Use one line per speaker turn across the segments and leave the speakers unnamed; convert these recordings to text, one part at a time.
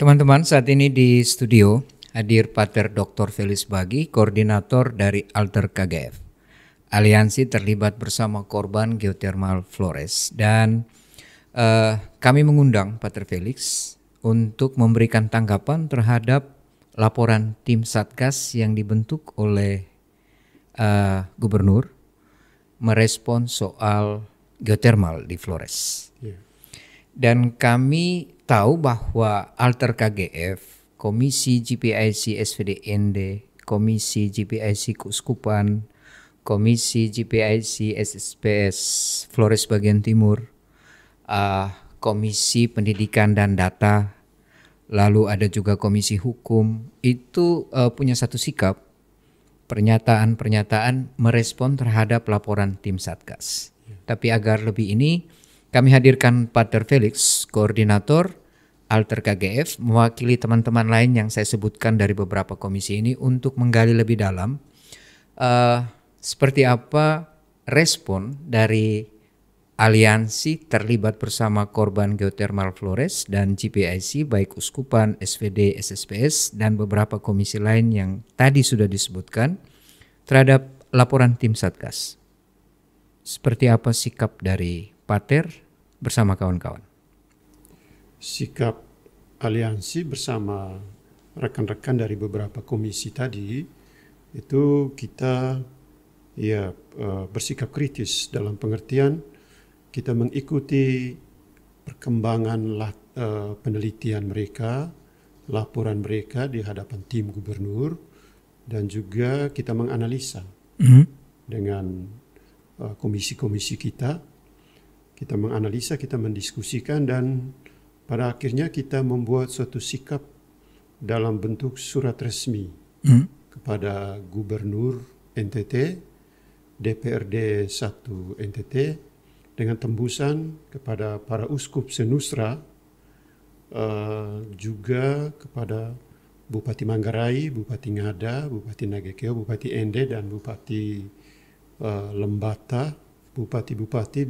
Teman-teman, saat ini di studio hadir Pater Dr. Felix Bagi, koordinator dari Alter KGF. Aliansi terlibat bersama korban geothermal Flores, dan kami mengundang Pater Felix untuk memberikan tanggapan terhadap laporan tim Satgas yang dibentuk oleh Gubernur merespon soal geothermal di Flores. Dan kami tahu bahwa Alter KGF, Komisi GPIC SVDND, Komisi GPIC Keuskupan, Komisi GPIC SSPS Flores bagian timur, Komisi Pendidikan dan Data, lalu ada juga Komisi Hukum, itu punya satu sikap, pernyataan-pernyataan merespon terhadap laporan tim Satgas. Tapi agar lebih ini, kami hadirkan Pater Felix, koordinator Alter KGF, mewakili teman-teman lain yang saya sebutkan dari beberapa komisi ini untuk menggali lebih dalam seperti apa respon dari aliansi terlibat bersama korban geothermal Flores dan GPIC, baik Uskupan, SVD, SSPS, dan beberapa komisi lain yang tadi sudah disebutkan terhadap laporan tim Satgas. Seperti apa sikap dari Pater bersama kawan-kawan?
Sikap aliansi bersama rekan-rekan dari beberapa komisi tadi itu kita bersikap kritis dalam pengertian kita mengikuti perkembangan penelitian mereka, laporan mereka di hadapan tim gubernur, dan juga kita menganalisa dengan komisi-komisi kita. Kita menganalisa, kita mendiskusikan, dan pada akhirnya kita membuat suatu sikap dalam bentuk surat resmi kepada Gubernur NTT, DPRD 1 NTT, dengan tembusan kepada para uskup senusra, juga kepada Bupati Manggarai, Bupati Ngada, Bupati Nagekeo, Bupati Ende, dan Bupati Lembata, bupati-bupati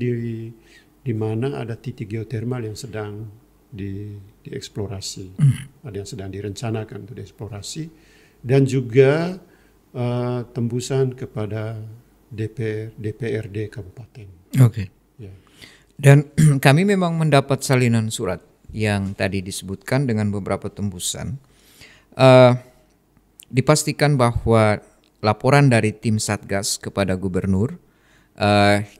di mana ada titik geotermal yang sedang dieksplorasi, ada yang sedang direncanakan untuk dieksplorasi, dan juga tembusan kepada DPRD Kabupaten.
Oke. Ya. Dan kami memang mendapat salinan surat yang tadi disebutkan dengan beberapa tembusan. Dipastikan bahwa laporan dari tim Satgas kepada Gubernur,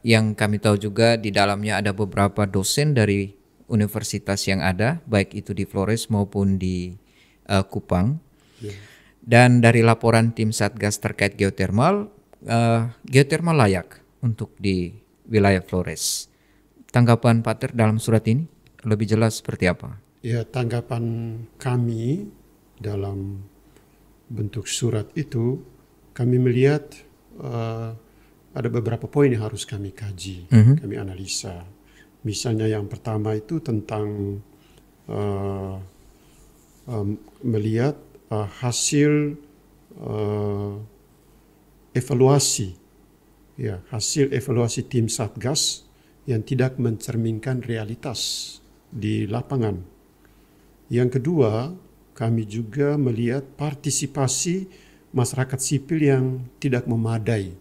yang kami tahu juga di dalamnya ada beberapa dosen dari universitas yang ada, baik itu di Flores maupun di Kupang. Dan dari laporan tim Satgas terkait geothermal, geothermal layak untuk di wilayah Flores. Tanggapan Pater dalam surat ini lebih jelas seperti apa?
Ya, tanggapan kami dalam bentuk surat itu, kami melihat ada beberapa poin yang harus kami kaji, kami analisa. Misalnya yang pertama itu tentang melihat hasil evaluasi, hasil evaluasi tim Satgas yang tidak mencerminkan realitas di lapangan. Yang kedua, kami juga melihat partisipasi masyarakat sipil yang tidak memadai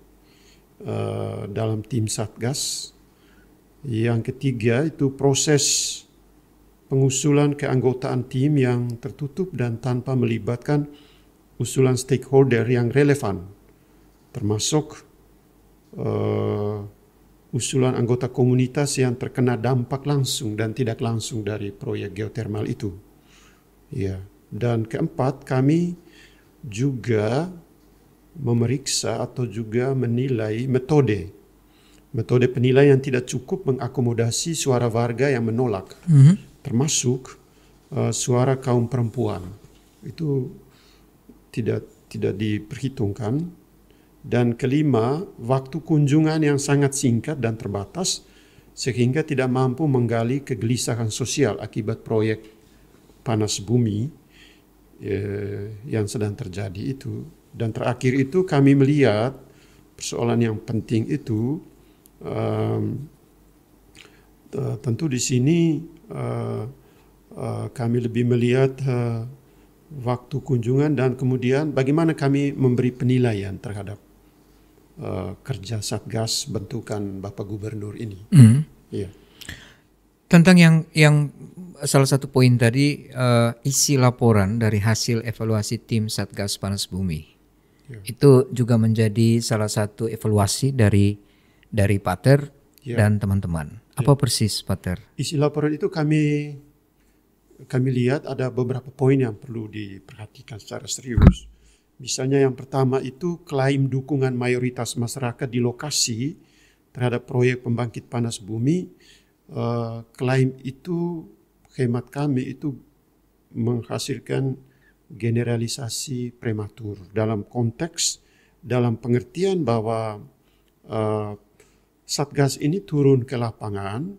dalam tim Satgas. Yang ketiga itu proses pengusulan keanggotaan tim yang tertutup dan tanpa melibatkan usulan stakeholder yang relevan, termasuk usulan anggota komunitas yang terkena dampak langsung dan tidak langsung dari proyek geothermal itu. Ya. Dan keempat, kami juga memeriksa atau juga menilai metode penilaian yang tidak cukup mengakomodasi suara warga yang menolak, termasuk suara kaum perempuan. Itu tidak diperhitungkan. Dan kelima, waktu kunjungan yang sangat singkat dan terbatas sehingga tidak mampu menggali kegelisahan sosial akibat proyek panas bumi yang sedang terjadi itu. Dan terakhir itu kami melihat persoalan yang penting itu tentu di sini kami lebih melihat waktu kunjungan dan kemudian bagaimana kami memberi penilaian terhadap kerja Satgas bentukan Bapak Gubernur ini. Iya.
Tentang yang salah satu poin tadi, isi laporan dari hasil evaluasi tim Satgas Panas Bumi. Itu juga menjadi salah satu evaluasi dari Pater dan teman-teman. Apa persis, Pater?
Isi laporan itu kami lihat ada beberapa poin yang perlu diperhatikan secara serius. Misalnya yang pertama itu klaim dukungan mayoritas masyarakat di lokasi terhadap proyek pembangkit panas bumi. Klaim itu hemat kami itu menghasilkan generalisasi prematur dalam pengertian bahwa Satgas ini turun ke lapangan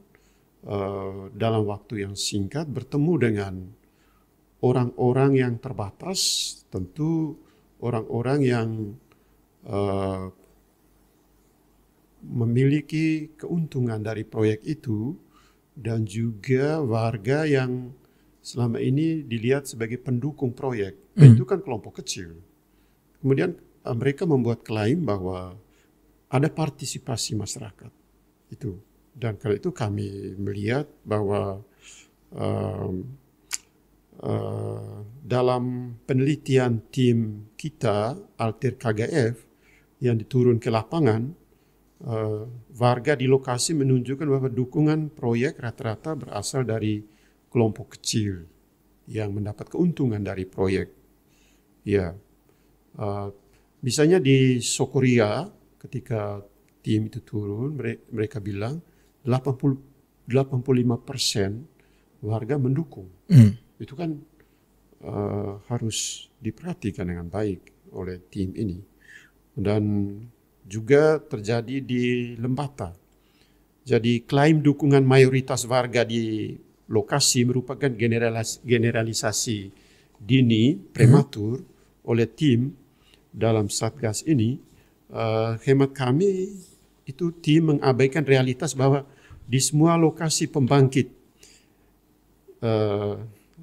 dalam waktu yang singkat, bertemu dengan orang-orang yang terbatas, tentu orang-orang yang memiliki keuntungan dari proyek itu, dan juga warga yang selama ini dilihat sebagai pendukung proyek. Dan itu kan kelompok kecil. Kemudian mereka membuat klaim bahwa ada partisipasi masyarakat itu. Dan karena itu kami melihat bahwa dalam penelitian tim kita, Alter KGF, yang diturun ke lapangan, warga di lokasi menunjukkan bahwa dukungan proyek rata-rata berasal dari kelompok kecil yang mendapat keuntungan dari proyek. Ya, misalnya di Sokoria, ketika tim itu turun, mereka bilang 85% warga mendukung. Itu kan harus diperhatikan dengan baik oleh tim ini. Dan juga terjadi di Lembata. Jadi klaim dukungan mayoritas warga di lokasi merupakan generalisasi dini prematur oleh tim dalam Satgas ini. Hemat kami itu tim mengabaikan realitas bahwa di semua lokasi pembangkit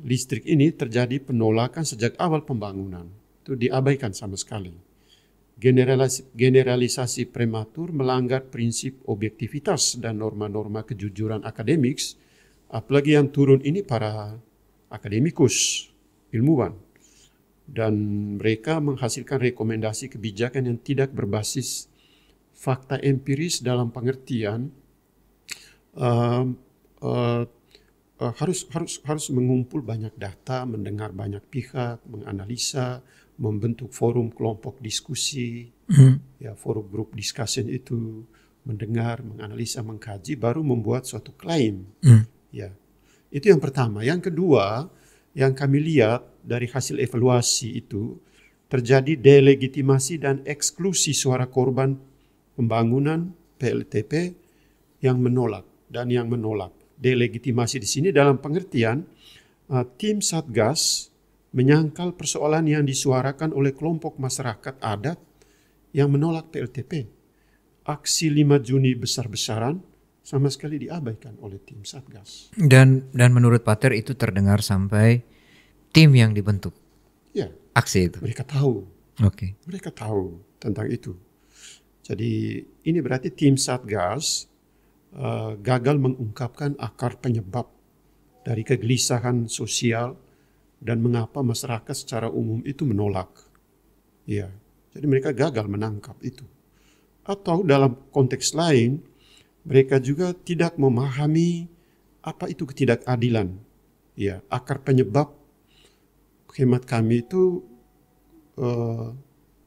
listrik ini terjadi penolakan sejak awal pembangunan. Itu diabaikan sama sekali. Generalisasi prematur melanggar prinsip objektivitas dan norma-norma kejujuran akademik, apalagi yang turun ini para akademikus, ilmuwan. Dan mereka menghasilkan rekomendasi kebijakan yang tidak berbasis fakta empiris dalam pengertian harus mengumpul banyak data, mendengar banyak pihak, menganalisa, membentuk forum kelompok diskusi, ya forum group discussion itu, mendengar, menganalisa, mengkaji, baru membuat suatu klaim. Ya, itu yang pertama. Yang kedua, yang kami lihat dari hasil evaluasi itu terjadi delegitimasi dan eksklusi suara korban pembangunan PLTP yang menolak dan yang menolak. Delegitimasi di sini dalam pengertian tim Satgas menyangkal persoalan yang disuarakan oleh kelompok masyarakat adat yang menolak PLTP. Aksi 5 Juni besar-besaran sama sekali diabaikan oleh tim Satgas.
Dan menurut Pater itu terdengar sampai tim yang dibentuk.
Ya,
aksi itu.
Mereka tahu.
Oke.
Mereka tahu tentang itu. Jadi ini berarti tim Satgas gagal mengungkapkan akar penyebab dari kegelisahan sosial dan mengapa masyarakat secara umum itu menolak. Ya, jadi mereka gagal menangkap itu. Atau dalam konteks lain, mereka juga tidak memahami apa itu ketidakadilan. Ya, akar penyebab hemat kami itu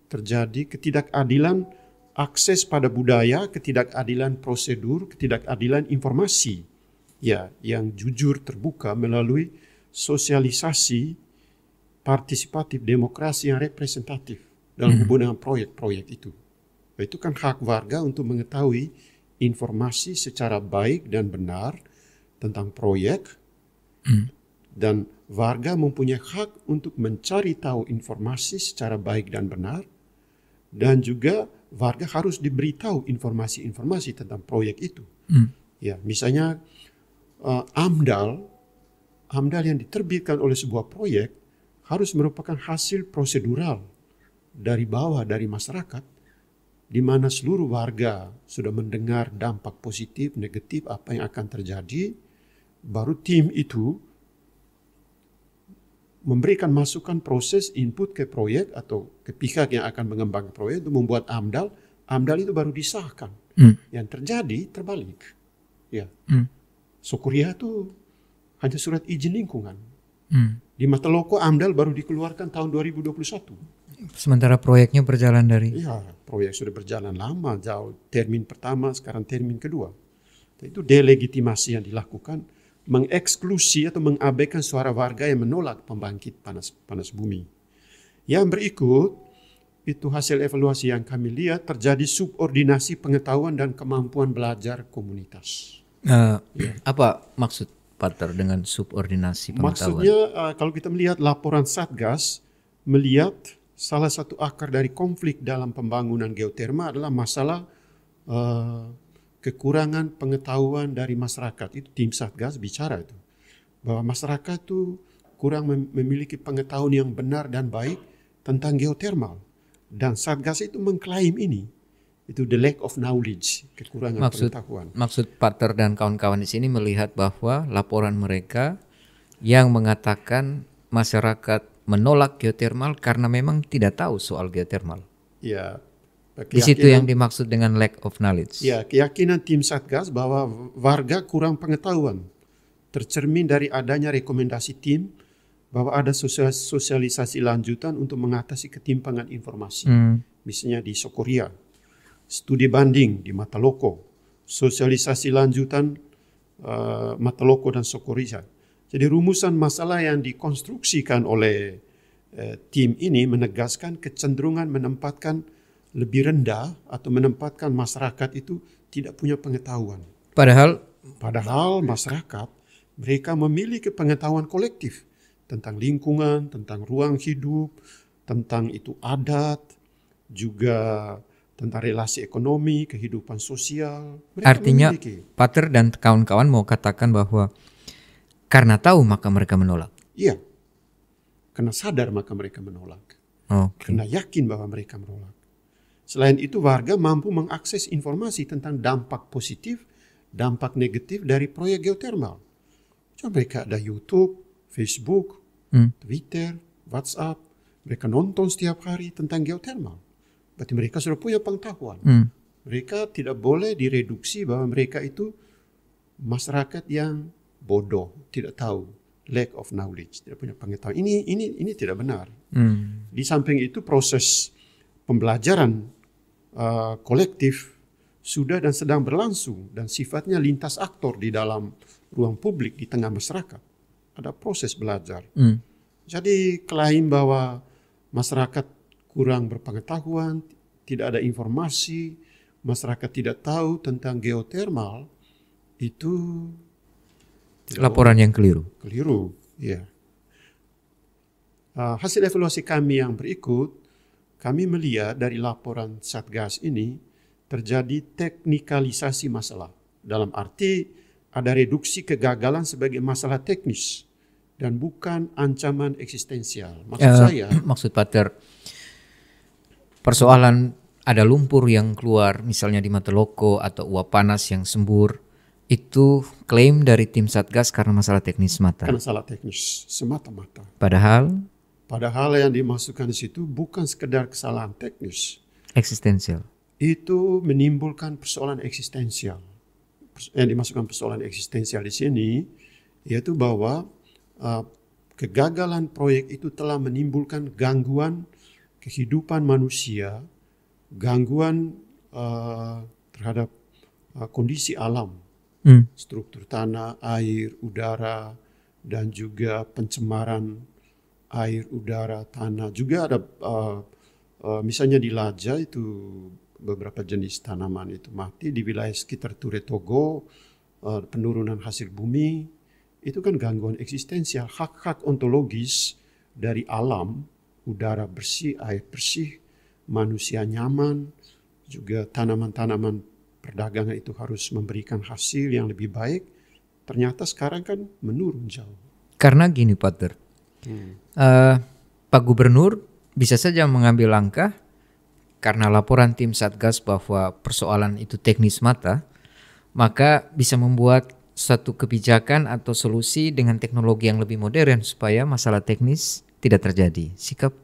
terjadi ketidakadilan akses pada budaya, ketidakadilan prosedur, ketidakadilan informasi. Ya, yang jujur terbuka melalui sosialisasi partisipatif demokrasi yang representatif dalam hubungan dengan proyek-proyek itu. Itu kan hak warga untuk mengetahui informasi secara baik dan benar tentang proyek, dan warga mempunyai hak untuk mencari tahu informasi secara baik dan benar, dan juga warga harus diberitahu informasi-informasi tentang proyek itu. Ya, misalnya AMDAL AMDAL yang diterbitkan oleh sebuah proyek harus merupakan hasil prosedural dari bawah, dari masyarakat, di mana seluruh warga sudah mendengar dampak positif, negatif, apa yang akan terjadi, baru tim itu memberikan masukan proses input ke proyek atau ke pihak yang akan mengembangkan proyek untuk membuat AMDAL. AMDAL itu baru disahkan. Yang terjadi terbalik. Ya. Sokoria itu hanya surat izin lingkungan. Di Mataloko AMDAL baru dikeluarkan tahun 2021.
Sementara proyeknya berjalan dari?
Ya, proyek sudah berjalan lama, jauh. Termin pertama, sekarang termin kedua. Itu delegitimasi yang dilakukan, mengeksklusi atau mengabaikan suara warga yang menolak pembangkit panas bumi. Yang berikut, itu hasil evaluasi yang kami lihat, terjadi subordinasi pengetahuan dan kemampuan belajar komunitas.
Apa maksud Pater dengan subordinasi pengetahuan?
Maksudnya kalau kita melihat laporan Satgas, melihat salah satu akar dari konflik dalam pembangunan geotermal adalah masalah kekurangan pengetahuan dari masyarakat. Itu tim Satgas bicara itu, bahwa masyarakat itu kurang memiliki pengetahuan yang benar dan baik tentang geotermal. Dan Satgas itu mengklaim ini. Itu the lack of knowledge, kekurangan pengetahuan.
Maksud Pater dan kawan-kawan di sini melihat bahwa laporan mereka yang mengatakan masyarakat menolak geotermal karena memang tidak tahu soal geotermal.
Ya,
di situ yang dimaksud dengan lack of knowledge.
Ya, keyakinan tim Satgas bahwa warga kurang pengetahuan tercermin dari adanya rekomendasi tim bahwa ada sosialisasi lanjutan untuk mengatasi ketimpangan informasi. Misalnya di Sokoria, studi banding di Mataloko, sosialisasi lanjutan Mataloko dan Sokoria. Jadi rumusan masalah yang dikonstruksikan oleh tim ini menegaskan kecenderungan menempatkan lebih rendah atau menempatkan masyarakat itu tidak punya pengetahuan.
Padahal
masyarakat mereka memiliki pengetahuan kolektif tentang lingkungan, tentang ruang hidup, tentang itu adat, juga tentang relasi ekonomi, kehidupan sosial.
Mereka artinya memiliki. Pater dan kawan-kawan mau katakan bahwa karena tahu maka mereka menolak.
Iya, karena sadar maka mereka menolak. Karena yakin bahwa mereka menolak. Selain itu warga mampu mengakses informasi tentang dampak positif, dampak negatif dari proyek geotermal. Cuma mereka ada YouTube, Facebook, Twitter, WhatsApp. Mereka nonton setiap hari tentang geotermal. Berarti mereka sudah punya pengetahuan. Mereka tidak boleh direduksi bahwa mereka itu masyarakat yang bodoh, tidak tahu, lack of knowledge, tidak punya pengetahuan. Ini tidak benar. Di samping itu proses pembelajaran kolektif sudah dan sedang berlangsung dan sifatnya lintas aktor di dalam ruang publik di tengah masyarakat. Ada proses belajar. Jadi klaim bahwa masyarakat kurang berpengetahuan, tidak ada informasi, masyarakat tidak tahu tentang geotermal, itu
laporan yang keliru.
Keliru, ya. Hasil evaluasi kami yang berikut, kami melihat dari laporan Satgas ini terjadi teknikalisasi masalah. Dalam arti ada reduksi kegagalan sebagai masalah teknis dan bukan ancaman eksistensial.
Maksud Pater, persoalan ada lumpur yang keluar misalnya di Mataloko atau uap panas yang sembur, itu klaim dari tim Satgas karena masalah teknis semata.
Karena masalah teknis semata-mata.
Padahal
yang dimasukkan di situ bukan sekedar kesalahan teknis.
Eksistensial.
Itu menimbulkan persoalan eksistensial. Yang dimasukkan persoalan eksistensial di sini yaitu bahwa kegagalan proyek itu telah menimbulkan gangguan kehidupan manusia, gangguan terhadap kondisi alam, struktur tanah, air, udara, dan juga pencemaran air, udara, tanah. Juga ada misalnya di Laja itu beberapa jenis tanaman itu mati. Di wilayah sekitar Ture Togo, penurunan hasil bumi, itu kan gangguan eksistensial. Hak-hak ontologis dari alam, udara bersih, air bersih, manusia nyaman, juga tanaman-tanaman perdagangan itu harus memberikan hasil yang lebih baik. Ternyata sekarang kan menurun jauh.
Karena gini Pater, Pak Gubernur bisa saja mengambil langkah karena laporan tim Satgas bahwa persoalan itu teknis mata, maka bisa membuat satu kebijakan atau solusi dengan teknologi yang lebih modern supaya masalah teknis tidak terjadi. Sikap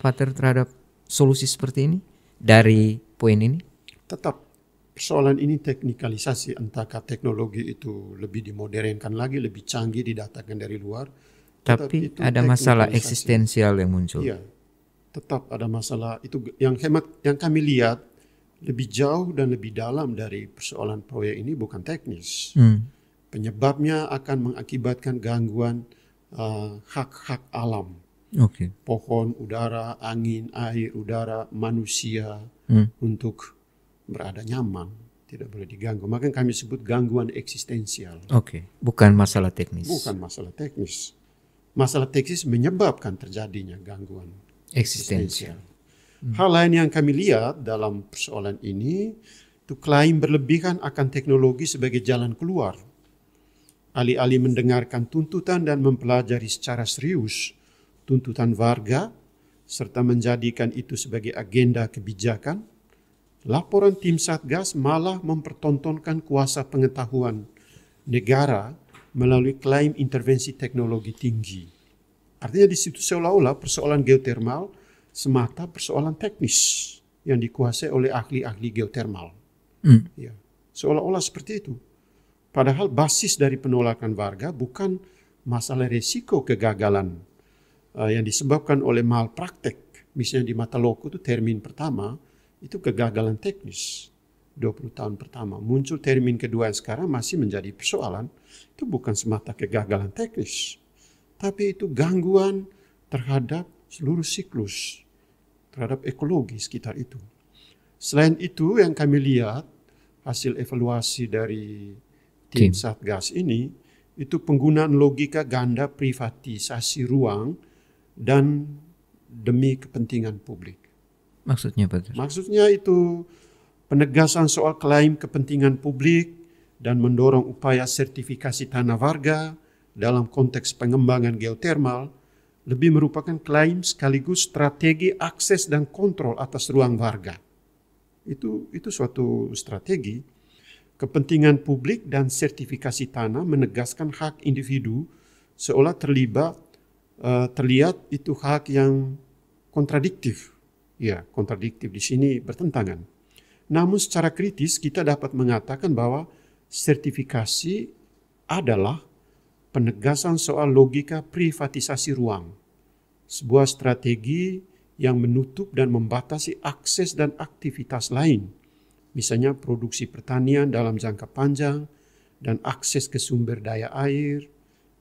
Pater terhadap solusi seperti ini dari poin ini?
Tetap persoalan ini teknikalisasi, entahkah teknologi itu lebih dimodernkan lagi, lebih canggih didatangkan dari luar.
Tapi ada masalah eksistensial yang muncul.
Iya, tetap ada masalah itu yang kami lihat lebih jauh dan lebih dalam dari persoalan proyek ini bukan teknis. Penyebabnya akan mengakibatkan gangguan hak-hak alam. Pohon, udara, angin, air, udara, manusia untuk berada nyaman, tidak boleh diganggu. Maka kami sebut gangguan eksistensial.
Bukan masalah teknis.
Bukan masalah teknis. Masalah teknis menyebabkan terjadinya gangguan eksistensial. Hal lain yang kami lihat dalam persoalan ini itu klaim berlebihan akan teknologi sebagai jalan keluar. Alih-alih mendengarkan tuntutan dan mempelajari secara serius tuntutan warga serta menjadikan itu sebagai agenda kebijakan, laporan tim Satgas malah mempertontonkan kuasa pengetahuan negara melalui klaim intervensi teknologi tinggi. Artinya di situ seolah-olah persoalan geotermal semata persoalan teknis yang dikuasai oleh ahli-ahli geotermal. Ya, seolah-olah seperti itu. Padahal basis dari penolakan warga bukan masalah resiko kegagalan yang disebabkan oleh malpraktek. Misalnya di Mataloko itu termin pertama itu kegagalan teknis. 20 tahun pertama. Muncul termin kedua yang sekarang masih menjadi persoalan. Itu bukan semata kegagalan teknis. Tapi itu gangguan terhadap seluruh siklus. Terhadap ekologi sekitar itu. Selain itu yang kami lihat hasil evaluasi dari tim Satgas ini itu penggunaan logika ganda privatisasi ruang dan demi kepentingan publik.
Maksudnya Pak?
Maksudnya itu penegasan soal klaim kepentingan publik dan mendorong upaya sertifikasi tanah warga dalam konteks pengembangan geotermal lebih merupakan klaim sekaligus strategi akses dan kontrol atas ruang warga. Itu suatu strategi. Kepentingan publik dan sertifikasi tanah menegaskan hak individu seolah terlihat itu hak yang kontradiktif. Ya, kontradiktif di sini bertentangan. Namun secara kritis kita dapat mengatakan bahwa sertifikasi adalah penegasan soal logika privatisasi ruang. Sebuah strategi yang menutup dan membatasi akses dan aktivitas lain. Misalnya produksi pertanian dalam jangka panjang dan akses ke sumber daya air.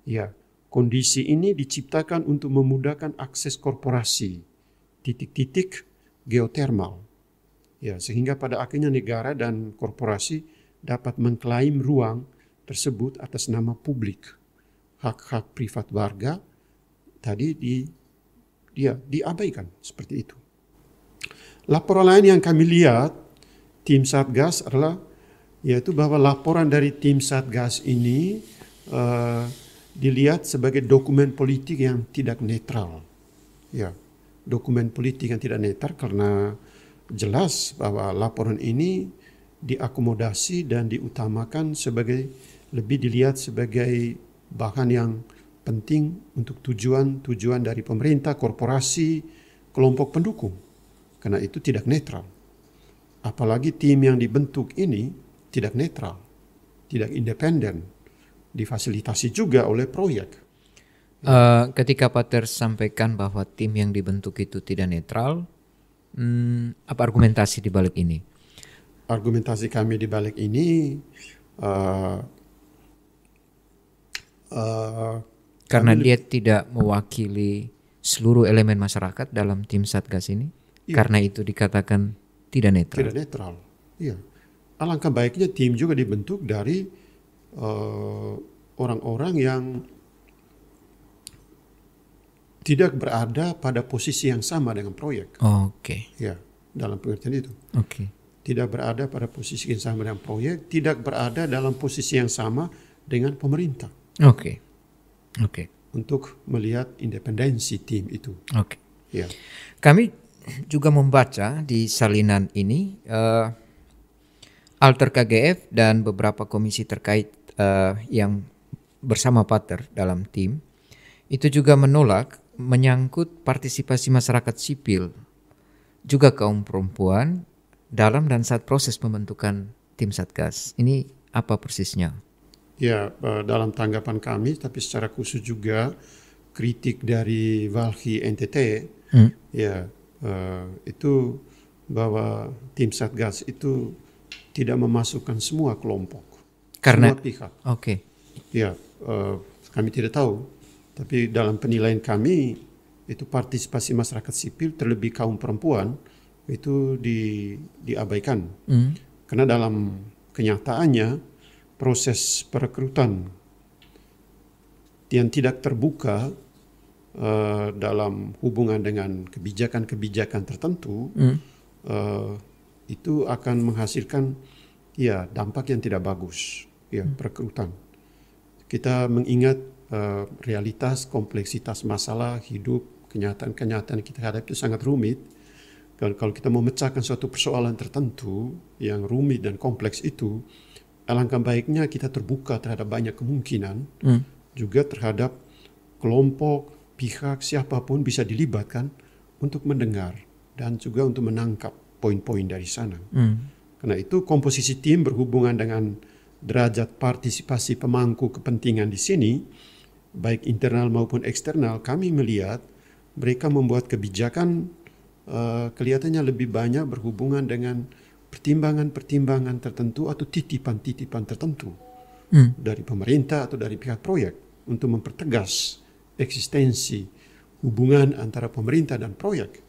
Ya, kondisi ini diciptakan untuk memudahkan akses korporasi, titik-titik geotermal. Ya, sehingga pada akhirnya negara dan korporasi dapat mengklaim ruang tersebut atas nama publik. Hak-hak privat warga tadi diabaikan seperti itu. Laporan lain yang kami lihat tim Satgas adalah yaitu bahwa laporan dari tim Satgas ini dilihat sebagai dokumen politik yang tidak netral. Ya, dokumen politik yang tidak netral karena jelas bahwa laporan ini diakomodasi dan diutamakan lebih dilihat sebagai bahan yang penting untuk tujuan dari pemerintah, korporasi, kelompok pendukung. Karena itu tidak netral. Apalagi tim yang dibentuk ini tidak netral, tidak independen, difasilitasi juga oleh proyek.
Ketika Pater sampaikan bahwa tim yang dibentuk itu tidak netral, apa argumentasi di balik ini?
Argumentasi kami di balik ini
karena dia tidak mewakili seluruh elemen masyarakat dalam tim Satgas ini. Iya. Karena itu dikatakan tidak netral.
Tidak netral. Iya. Alangkah baiknya tim juga dibentuk dari orang-orang yang tidak berada pada posisi yang sama dengan proyek.
Oke.
Ya, dalam pengertian itu.
Oke.
Tidak berada pada posisi yang sama dengan proyek, tidak berada dalam posisi yang sama dengan pemerintah.
Oke.
untuk melihat independensi tim itu.
Oke.
Ya.
Kami juga membaca di salinan ini Alter KGF dan beberapa komisi terkait yang bersama Pater dalam tim itu juga menolak menyangkut partisipasi masyarakat sipil juga kaum perempuan dalam dan saat proses pembentukan tim Satgas. Ini apa persisnya?
Ya, dalam tanggapan kami, tapi secara khusus juga kritik dari Walhi NTT, ya itu bahwa tim Satgas itu tidak memasukkan semua kelompok,
Karena
semua pihak.
Oke.
Ya, kami tidak tahu, tapi dalam penilaian kami itu partisipasi masyarakat sipil terlebih kaum perempuan itu diabaikan. Karena dalam kenyataannya proses perekrutan yang tidak terbuka dalam hubungan dengan kebijakan-kebijakan tertentu itu akan menghasilkan ya dampak yang tidak bagus, ya perekrutan. Kita mengingat realitas, kompleksitas masalah hidup, kenyataan-kenyataan kita hadapi itu sangat rumit. Kalau kita mau memecahkan suatu persoalan tertentu yang rumit dan kompleks itu, alangkah baiknya kita terbuka terhadap banyak kemungkinan, juga terhadap kelompok, pihak, siapapun bisa dilibatkan untuk mendengar dan juga untuk menangkap poin-poin dari sana. Karena itu komposisi tim berhubungan dengan derajat partisipasi pemangku kepentingan di sini, baik internal maupun eksternal, kami melihat mereka membuat kebijakan kelihatannya lebih banyak berhubungan dengan pertimbangan-pertimbangan tertentu atau titipan-titipan tertentu dari pemerintah atau dari pihak proyek untuk mempertegas eksistensi hubungan antara pemerintah dan proyek.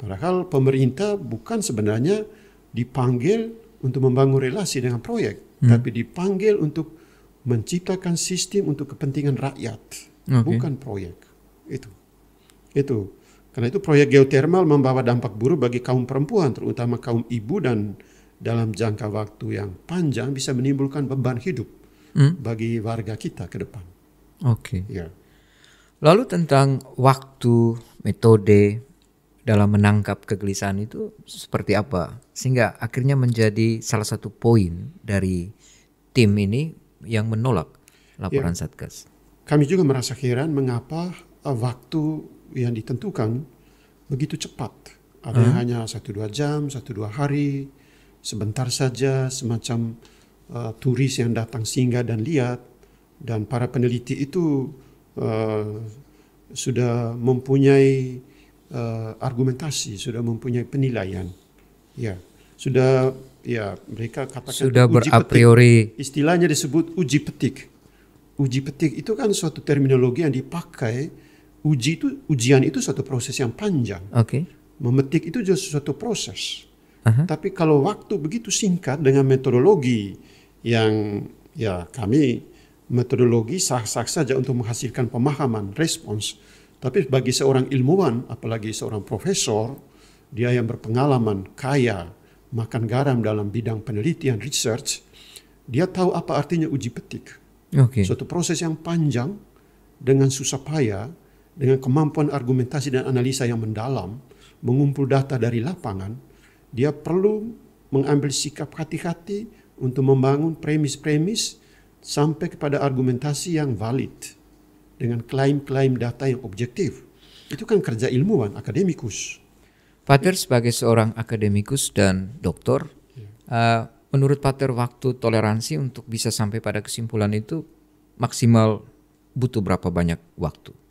Padahal pemerintah bukan sebenarnya dipanggil untuk membangun relasi dengan proyek, tapi dipanggil untuk menciptakan sistem untuk kepentingan rakyat, bukan proyek. Itu. Karena itu proyek geotermal membawa dampak buruk bagi kaum perempuan, terutama kaum ibu, dan dalam jangka waktu yang panjang bisa menimbulkan beban hidup bagi warga kita ke depan.
Oke.
Ya.
Lalu tentang waktu, metode dalam menangkap kegelisahan itu seperti apa? Sehingga akhirnya menjadi salah satu poin dari tim ini yang menolak laporan Satgas.
Kami juga merasa heran mengapa waktu yang ditentukan begitu cepat. Ada yang hanya 1-2 jam, 1-2 hari, sebentar saja, semacam turis yang datang singgah dan lihat. Dan para peneliti itu sudah mempunyai argumentasi, sudah mempunyai penilaian. Ya, sudah, ya mereka katakan
sudah
uji
a priori
petik. Istilahnya disebut uji petik. Uji petik itu kan suatu terminologi yang dipakai. Ujian itu suatu proses yang panjang. Memetik itu juga suatu proses. Tapi kalau waktu begitu singkat dengan metodologi yang ya kami metodologi sah-sah saja untuk menghasilkan pemahaman, respons. Tapi bagi seorang ilmuwan, apalagi seorang profesor, dia yang berpengalaman, kaya, makan garam dalam bidang penelitian, research, dia tahu apa artinya uji petik. Suatu proses yang panjang dengan susah payah, dengan kemampuan argumentasi dan analisa yang mendalam, mengumpul data dari lapangan, dia perlu mengambil sikap hati-hati untuk membangun premis-premis sampai kepada argumentasi yang valid dengan klaim-klaim data yang objektif. Itu kan kerja ilmuwan, akademikus.
Pater sebagai seorang akademikus dan doktor, menurut Pater waktu toleransi untuk bisa sampai pada kesimpulan itu maksimal butuh berapa banyak waktu?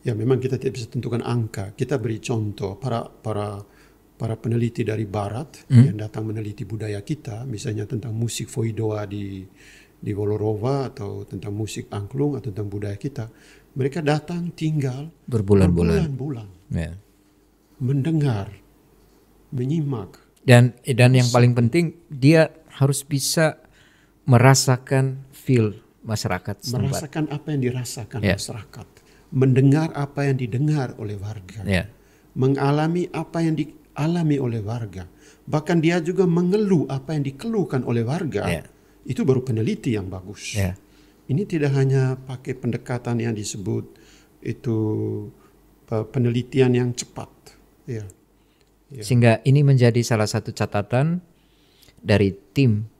Ya memang kita tidak bisa tentukan angka. Kita beri contoh para peneliti dari Barat yang datang meneliti budaya kita, misalnya tentang musik Foidoa di Wolorova atau tentang musik angklung atau tentang budaya kita. Mereka datang tinggal berbulan-bulan, mendengar, menyimak. Dan
yang paling penting dia harus bisa merasakan feel masyarakat setempat.
Merasakan apa yang dirasakan masyarakat. Mendengar apa yang didengar oleh warga. Mengalami apa yang dialami oleh warga. Bahkan dia juga mengeluh apa yang dikeluhkan oleh warga. Itu baru peneliti yang bagus. ini tidak hanya pakai pendekatan yang disebut itu penelitian yang cepat. Ya.
Sehingga ini menjadi salah satu catatan dari tim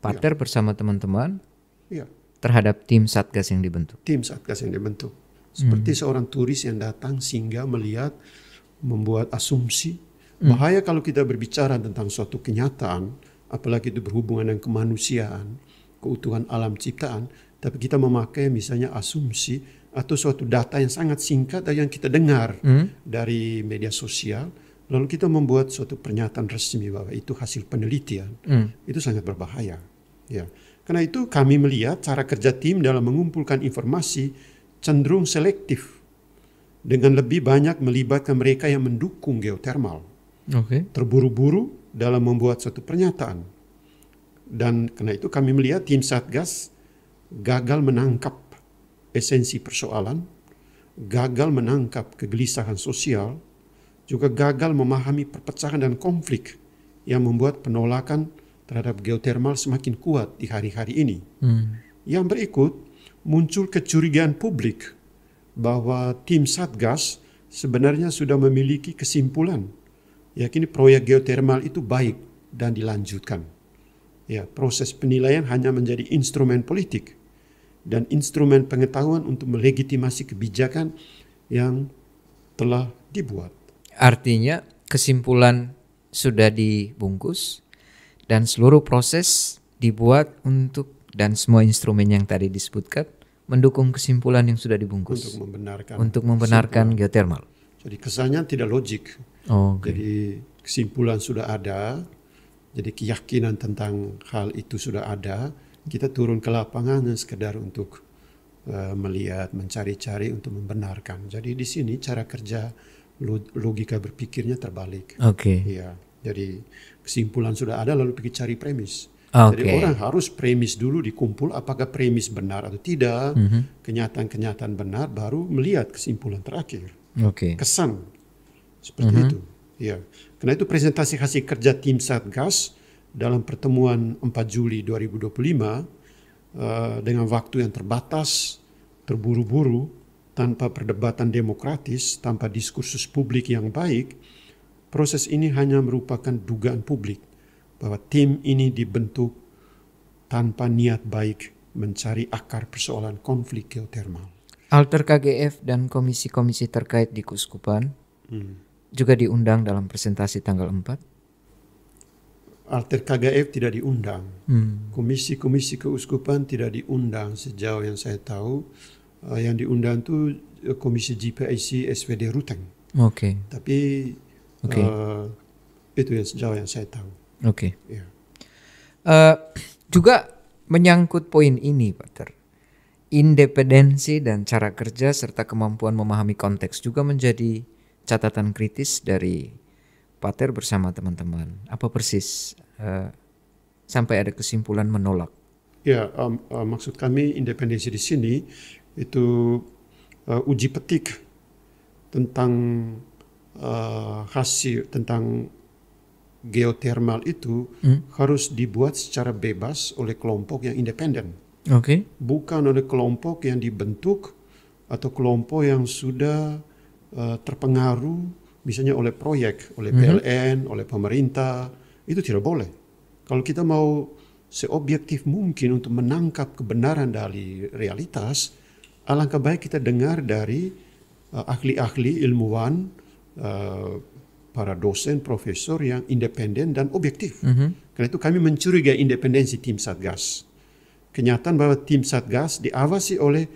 Pater bersama teman-teman terhadap tim Satgas yang dibentuk.
Tim Satgas yang dibentuk. Seperti seorang turis yang datang singgah melihat, membuat asumsi. Bahaya kalau kita berbicara tentang suatu kenyataan, apalagi itu berhubungan dengan kemanusiaan, keutuhan alam ciptaan, tapi kita memakai misalnya asumsi atau suatu data yang sangat singkat yang kita dengar dari media sosial, lalu kita membuat suatu pernyataan resmi bahwa itu hasil penelitian. Itu sangat berbahaya. Ya. Karena itu kami melihat cara kerja tim dalam mengumpulkan informasi cenderung selektif dengan lebih banyak melibatkan mereka yang mendukung geotermal. Terburu-buru dalam membuat suatu pernyataan. Dan karena itu kami melihat tim Satgas gagal menangkap esensi persoalan, gagal menangkap kegelisahan sosial, juga gagal memahami perpecahan dan konflik yang membuat penolakan terhadap geotermal semakin kuat di hari-hari ini. Yang berikut, muncul kecurigaan publik bahwa tim Satgas sebenarnya sudah memiliki kesimpulan yakni proyek geotermal itu baik dan dilanjutkan. Ya, proses penilaian hanya menjadi instrumen politik dan instrumen pengetahuan untuk melegitimasi kebijakan yang telah dibuat.
Artinya kesimpulan sudah dibungkus dan seluruh proses dibuat untuk dan semua instrumen yang tadi disebutkan mendukung kesimpulan yang sudah dibungkus untuk membenarkan geotermal.
Jadi kesannya tidak logik. Jadi kesimpulan sudah ada, jadi keyakinan tentang hal itu sudah ada. Kita turun ke lapangan sekedar untuk melihat, mencari-cari untuk membenarkan. Jadi di sini cara kerja logika berpikirnya terbalik. Ya, jadi kesimpulan sudah ada lalu pergi cari premis. Jadi orang harus premis dulu dikumpul, apakah premis benar atau tidak, kenyataan-kenyataan benar, baru melihat kesimpulan terakhir. Kesan seperti itu. Ya, karena itu presentasi hasil kerja tim Satgas dalam pertemuan 4 Juli 2025 dengan waktu yang terbatas, terburu-buru, tanpa perdebatan demokratis, tanpa diskursus publik yang baik, proses ini hanya merupakan dugaan publik bahwa tim ini dibentuk tanpa niat baik mencari akar persoalan konflik geotermal.
Alter KGF dan komisi-komisi terkait di Keuskupan juga diundang dalam presentasi tanggal 4?
Alter KGF tidak diundang. Komisi-komisi keuskupan tidak diundang sejauh yang saya tahu. Yang diundang itu Komisi GPIC SVD Ruteng. Tapi itu yang sejauh yang saya tahu. Ya.
Juga menyangkut poin ini, Pater. Independensi dan cara kerja serta kemampuan memahami konteks juga menjadi catatan kritis dari Pater bersama teman-teman. Apa persis sampai ada kesimpulan menolak?
Ya, maksud kami independensi di sini itu uji petik tentang hasil tentang geotermal itu harus dibuat secara bebas oleh kelompok yang independen. Bukan oleh kelompok yang dibentuk atau kelompok yang sudah terpengaruh misalnya oleh proyek, oleh PLN, oleh pemerintah. Itu tidak boleh. Kalau kita mau seobjektif mungkin untuk menangkap kebenaran dari realitas, alangkah baik kita dengar dari ahli-ahli ilmuwan, para dosen, profesor yang independen dan objektif. Karena itu kami mencurigai independensi tim Satgas. Kenyataan bahwa tim Satgas diawasi oleh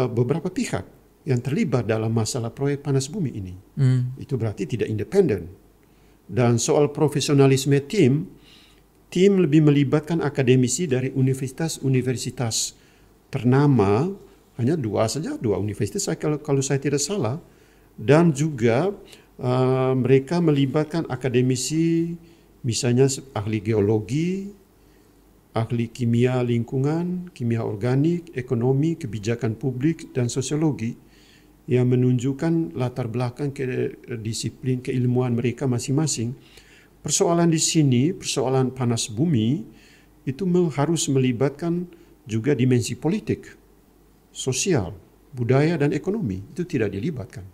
beberapa pihak yang terlibat dalam masalah proyek panas bumi ini. Itu berarti tidak independen. Dan soal profesionalisme tim lebih melibatkan akademisi dari universitas-universitas ternama, hanya dua universitas kalau saya tidak salah, dan juga mereka melibatkan akademisi misalnya ahli geologi, ahli kimia lingkungan, kimia organik, ekonomi, kebijakan publik, dan sosiologi yang menunjukkan latar belakang disiplin keilmuan mereka masing-masing. Persoalan di sini, persoalan panas bumi, itu harus melibatkan juga dimensi politik, sosial, budaya dan ekonomi itu tidak dilibatkan.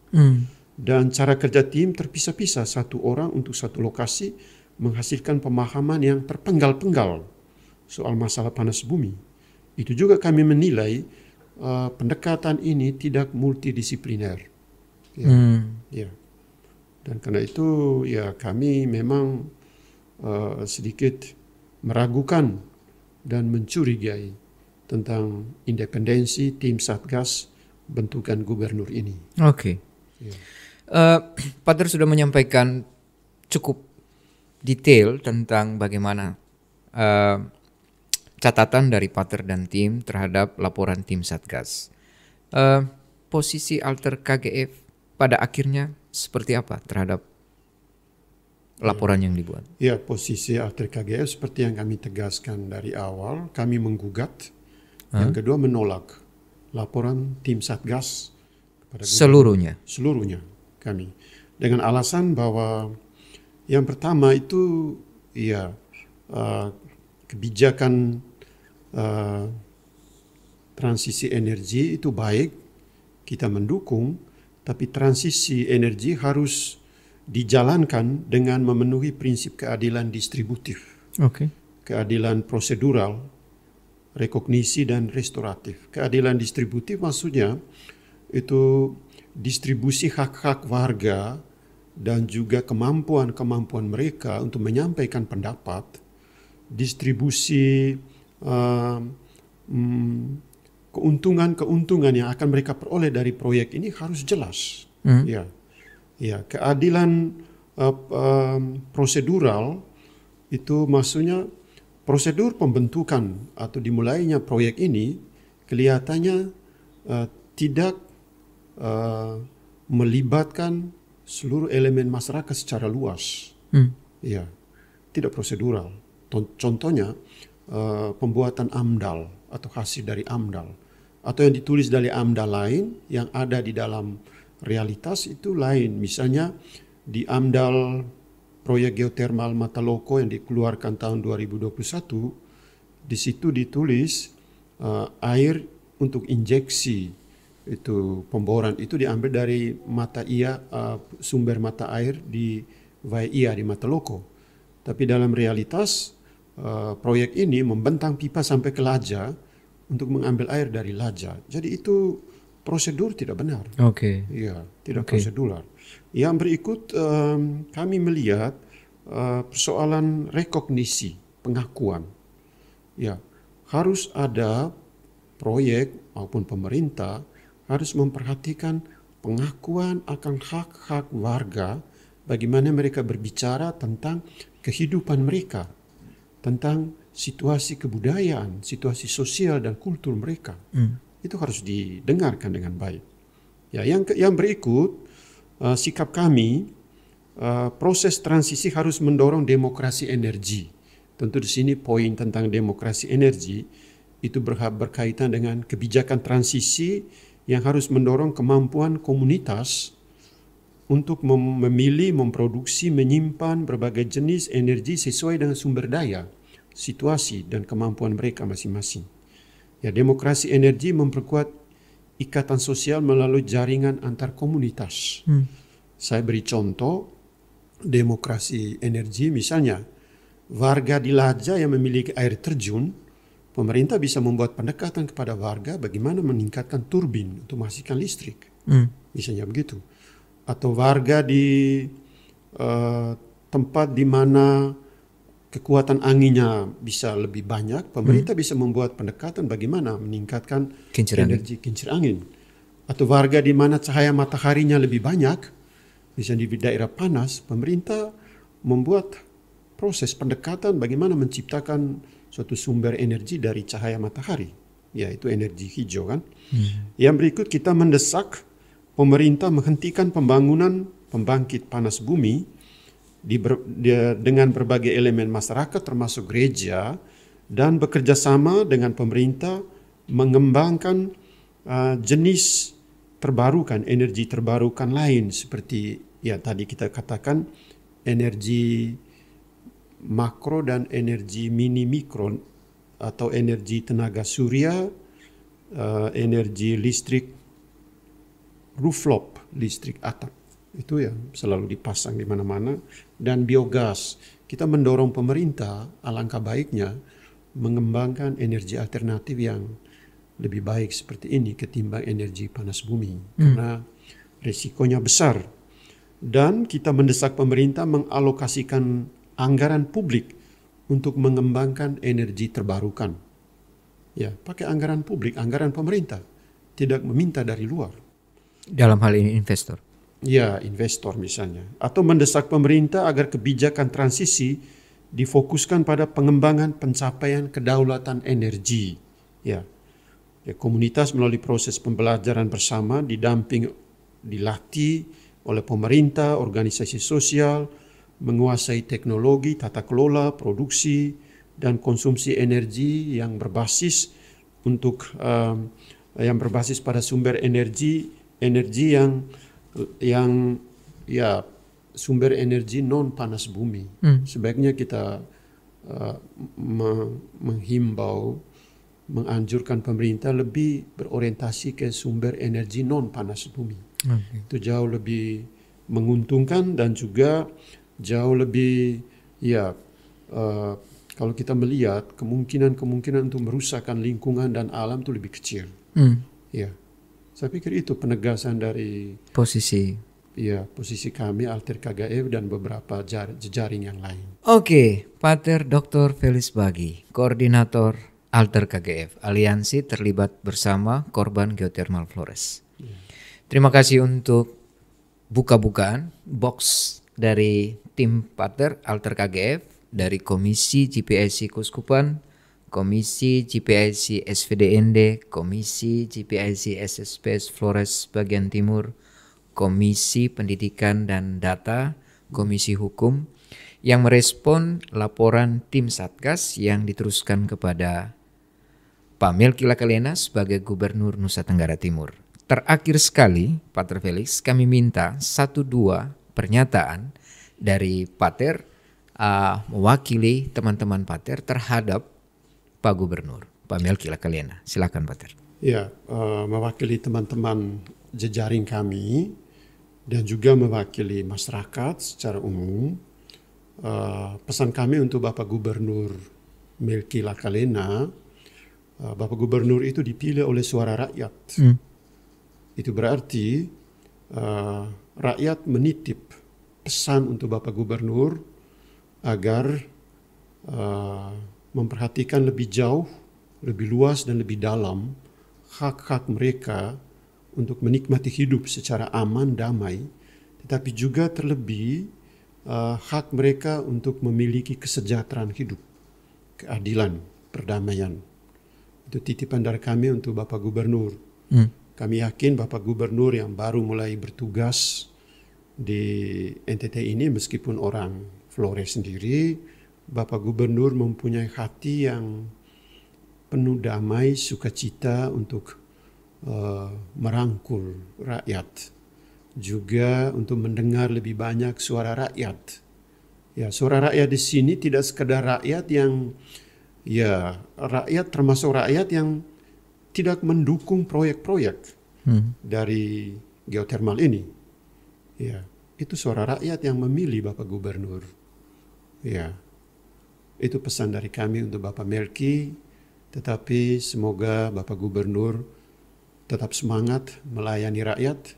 Dan cara kerja tim terpisah-pisah, satu orang untuk satu lokasi menghasilkan pemahaman yang terpenggal-penggal soal masalah panas bumi. Itu juga kami menilai pendekatan ini tidak multidisipliner. Ya. Dan karena itu ya kami memang sedikit meragukan dan mencurigai tentang independensi tim Satgas bentukan gubernur ini.
Oke.
Ya.
Pater sudah menyampaikan cukup detail tentang bagaimana catatan dari Pater dan tim terhadap laporan tim Satgas. Posisi alter KGF pada akhirnya seperti apa terhadap laporan yang dibuat?
Ya, posisi alter KGF seperti yang kami tegaskan dari awal, kami menggugat. Yang kedua menolak laporan tim Satgas kepada seluruhnya kami dengan alasan bahwa yang pertama itu ya kebijakan transisi energi itu baik, kita mendukung, tapi transisi energi harus dijalankan dengan memenuhi prinsip keadilan distributif, keadilan prosedural, rekognisi dan restoratif. Keadilan distributif maksudnya itu distribusi hak-hak warga dan juga kemampuan-kemampuan mereka untuk menyampaikan pendapat, distribusi keuntungan-keuntungan yang akan mereka peroleh dari proyek ini harus jelas. Ya, keadilan prosedural itu maksudnya prosedur pembentukan atau dimulainya proyek ini kelihatannya tidak melibatkan seluruh elemen masyarakat secara luas. Ya, tidak prosedural. Contohnya pembuatan AMDAL atau hasil dari AMDAL atau yang ditulis dari AMDAL lain yang ada di dalam realitas itu lain. Misalnya di AMDAL proyek geotermal Mataloko yang dikeluarkan tahun 2021, di situ ditulis air untuk injeksi itu pemboran itu diambil dari sumber mata air di Vaia di Mataloko. Tapi dalam realitas proyek ini membentang pipa sampai ke Laja untuk mengambil air dari Laja. Jadi itu prosedur tidak benar. Ya, tidak prosedural. Yang berikut kami melihat persoalan rekognisi, pengakuan. Ya, harus ada proyek maupun pemerintah harus memperhatikan pengakuan akan hak-hak warga, bagaimana mereka berbicara tentang kehidupan mereka, tentang situasi kebudayaan, situasi sosial dan kultur mereka. Itu harus didengarkan dengan baik. Ya, yang berikut sikap kami, proses transisi harus mendorong demokrasi energi. Tentu di sini poin tentang demokrasi energi itu berkaitan dengan kebijakan transisi yang harus mendorong kemampuan komunitas untuk memilih, memproduksi, menyimpan berbagai jenis energi sesuai dengan sumber daya, situasi dan kemampuan mereka masing-masing. Ya, demokrasi energi memperkuat ikatan sosial melalui jaringan antar komunitas. Saya beri contoh demokrasi energi, misalnya warga di Laja yang memiliki air terjun, pemerintah bisa membuat pendekatan kepada warga bagaimana meningkatkan turbin untuk menghasilkan listrik. Misalnya begitu. Atau warga di tempat di mana kekuatan anginnya bisa lebih banyak, pemerintah bisa membuat pendekatan bagaimana meningkatkan energi kincir angin. Atau warga di mana cahaya mataharinya lebih banyak, misalnya di daerah panas, pemerintah membuat proses pendekatan bagaimana menciptakan suatu sumber energi dari cahaya matahari, yaitu energi hijau kan. Yang berikut kita mendesak pemerintah menghentikan pembangunan pembangkit panas bumi dengan berbagai elemen masyarakat termasuk gereja dan bekerja sama dengan pemerintah mengembangkan jenis terbarukan, energi terbarukan lain seperti ya tadi kita katakan energi makro dan energi mini mikro atau energi tenaga surya, energi listrik rooftop, listrik atap. Itu yang selalu dipasang di mana-mana. Dan biogas. Kita mendorong pemerintah, alangkah baiknya mengembangkan energi alternatif yang lebih baik seperti ini ketimbang energi panas bumi. Karena risikonya besar. Dan kita mendesak pemerintah mengalokasikan anggaran publik untuk mengembangkan energi terbarukan. Ya, pakai anggaran publik, anggaran pemerintah. Tidak meminta dari luar.
Dalam hal ini investor.
Ya, investor misalnya. Atau mendesak pemerintah agar kebijakan transisi difokuskan pada pengembangan pencapaian kedaulatan energi. Ya, komunitas melalui proses pembelajaran bersama dilatih oleh pemerintah, organisasi sosial, menguasai teknologi, tata kelola, produksi, dan konsumsi energi yang berbasis pada sumber energi yang sumber energi non panas bumi. Sebaiknya kita menganjurkan pemerintah lebih berorientasi ke sumber energi non panas bumi. Itu jauh lebih menguntungkan dan juga jauh lebih kalau kita melihat kemungkinan untuk merusakkan lingkungan dan alam itu lebih kecil. Ya. Saya pikir itu penegasan dari posisi kami Alter KGF dan beberapa jejaring yang lain.
Oke, Pater Dr. Felix Bagi, Koordinator Alter KGF, aliansi terlibat bersama korban geothermal Flores. Terima kasih untuk buka-bukaan box dari tim Pater Alter KGF dari Komisi GPIC Kuskupan, Komisi GPIC SVDND, Komisi GPIC SSPS Flores bagian timur, Komisi Pendidikan dan Data, Komisi Hukum, yang merespon laporan tim Satgas yang diteruskan kepada Pak Melki Lakalena sebagai Gubernur Nusa Tenggara Timur. Terakhir sekali, Pater Felix, kami minta 1-2 pernyataan dari Pater mewakili teman-teman Pater terhadap Pak Gubernur, Pak Melki Lakalena. Silakan, Pater.
Ya, mewakili teman-teman jejaring kami dan juga mewakili masyarakat secara umum. Pesan kami untuk Bapak Gubernur Melki Lakalena, Bapak Gubernur itu dipilih oleh suara rakyat. Itu berarti rakyat menitip pesan untuk Bapak Gubernur agar memperhatikan lebih jauh, lebih luas dan lebih dalam hak-hak mereka untuk menikmati hidup secara aman, damai, tetapi juga terlebih hak mereka untuk memiliki kesejahteraan hidup, keadilan, perdamaian. Itu titipan dari kami untuk Bapak Gubernur. Kami yakin Bapak Gubernur yang baru mulai bertugas di NTT ini, meskipun orang Flores sendiri, Bapak Gubernur mempunyai hati yang penuh damai, sukacita untuk merangkul rakyat. Juga untuk mendengar lebih banyak suara rakyat. Ya, suara rakyat di sini tidak sekedar rakyat yang, rakyat termasuk rakyat yang tidak mendukung proyek-proyek dari geothermal ini. Ya, itu suara rakyat yang memilih Bapak Gubernur. Ya. Itu pesan dari kami untuk Bapak Melki, tetapi semoga Bapak Gubernur tetap semangat melayani rakyat,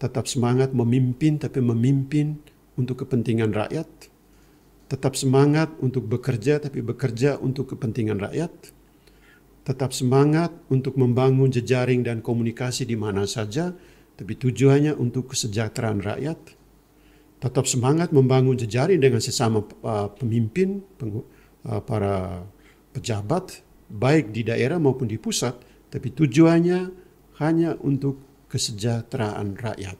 tetap semangat memimpin, tapi memimpin untuk kepentingan rakyat, tetap semangat untuk bekerja, tapi bekerja untuk kepentingan rakyat, tetap semangat untuk membangun jejaring dan komunikasi di mana saja, tapi tujuannya untuk kesejahteraan rakyat. Tetap semangat membangun jejaring dengan sesama pemimpin, para pejabat, baik di daerah maupun di pusat, tapi tujuannya hanya untuk kesejahteraan rakyat,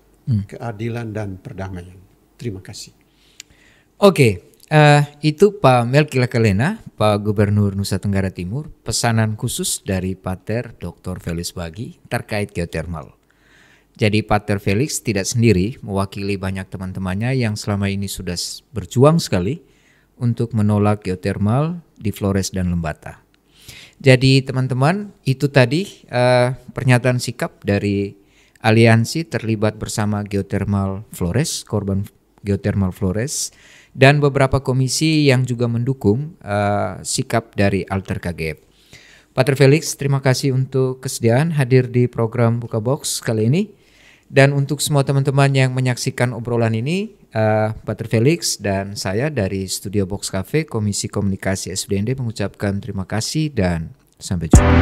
keadilan dan perdamaian. Terima kasih.
Oke, itu Pak Melki Lakalena, Pak Gubernur Nusa Tenggara Timur, pesanan khusus dari Pater Dr. Felix Bagi terkait geothermal. Jadi Pater Felix tidak sendiri, mewakili banyak teman-temannya yang selama ini sudah berjuang sekali untuk menolak geothermal di Flores dan Lembata. Jadi teman-teman, itu tadi pernyataan sikap dari aliansi terlibat bersama Geothermal Flores, korban Geothermal Flores, dan beberapa komisi yang juga mendukung sikap dari Alter KGF. Pater Felix, terima kasih untuk kesediaan hadir di program Buka Box kali ini. Dan untuk semua teman-teman yang menyaksikan obrolan ini, Pater Felix dan saya dari Studio Box Cafe, Komisi Komunikasi SBND mengucapkan terima kasih dan sampai jumpa.